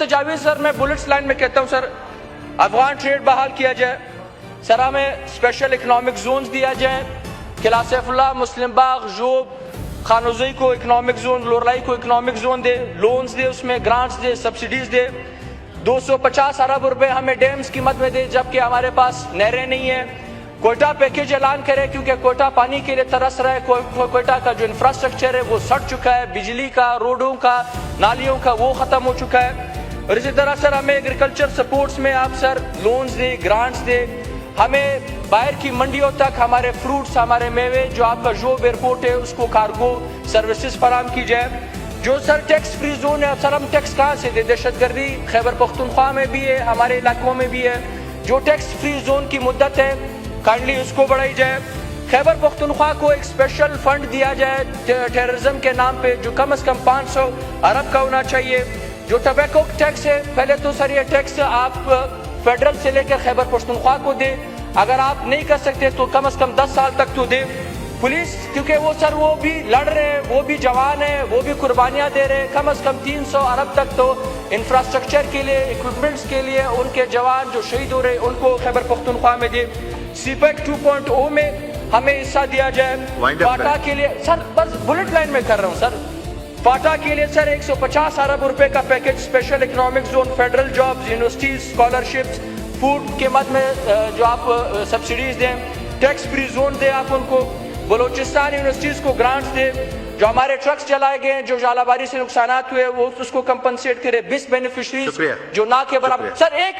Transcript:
تجاویز سر میں bullets line میں کہتا ہوں سر، افغان ٹریڈ بحال کیا جائے سر، ہمیں اسپیشل اکنامک زونز دیا جائے، قلعہ سیف اللہ، مسلم باغ، جوب، خانوزئی کو اکنامک زون، لورائی کو اکنامک زون دے، لونز دے، اس میں گرانٹس دے، سبسڈیز دے، 250 ارب روپے ہمیں ڈیمز کی مد میں دے جبکہ ہمارے پاس نہریں نہیں ہیں، کوئٹہ پیکیج اعلان کرے کیونکہ کوئٹہ پانی کے لیے ترس رہا ہے، کوئٹہ کا جو انفراسٹرکچر ہے وہ سڑ چکا ہے، بجلی کا، روڈوں کا، نالیوں کا وہ ختم ہو چکا ہے۔ اور اسی طرح سر ہمیں ایگریکلچر سپورٹس میں آپ سر لونز دے، گرانٹس دے، ہمیں باہر کی منڈیوں تک ہمارے فروٹس، ہمارے میوے، جو آپ کا جوب ایئرپورٹ ہے اس کو کارگو سروسز فراہم کی جائے۔ جو سر ٹیکس فری زون ہے، سر ہم ٹیکس کہاں سے دے؟ دہشت گردی خیبر پختونخوا میں بھی ہے، ہمارے علاقوں میں بھی ہے۔ جو ٹیکس فری زون کی مدت ہے کائنڈلی اس کو بڑھائی جائے۔ خیبر پختونخوا کو ایک اسپیشل فنڈ دیا جائے ٹیررزم کے نام پہ جو کم از کم 500 ارب کا ہونا چاہیے۔ جو ٹبیکو ٹیکس ہے، پہلے تو سر یہ ٹیکس آپ فیڈرل سے لے کر خیبر پختونخوا کو دے، اگر آپ نہیں کر سکتے تو کم از کم 10 سال تک تو دے۔ پولیس کیونکہ وہ سر وہ بھی لڑ رہے ہیں، وہ بھی جوان ہیں، وہ بھی قربانیاں دے رہے ہیں، کم از کم 300 ارب تک تو انفراسٹرکچر کے لیے، اکوپمنٹس کے لیے ان کے جوان جو شہید ہو رہے ہیں ان کو خیبر پختونخوا میں دے۔ سی پیک 2.0 میں ہمیں حصہ دیا جائے۔ فاٹا کے لیے سر بس بلٹ لائن میں کر رہا ہوں سر، فاٹا کے لیے سر 150 ارب روپے کا package, special economic zone, federal jobs, universities, scholarships, food کے مد میں جو آپ سبسڈیز دیں، ٹیکس فری زون دیں آپ ان کو، بلوچستان یونیورسٹیز کو گرانٹس دے، جو ہمارے ٹرکس جلائے گئے ہیں، جو ژالہ باری سے نقصانات ہوئے وہ اس کو کمپنسیٹ کرے، 20 بینیفیشریز جو نہ کے برابر۔ سر ایک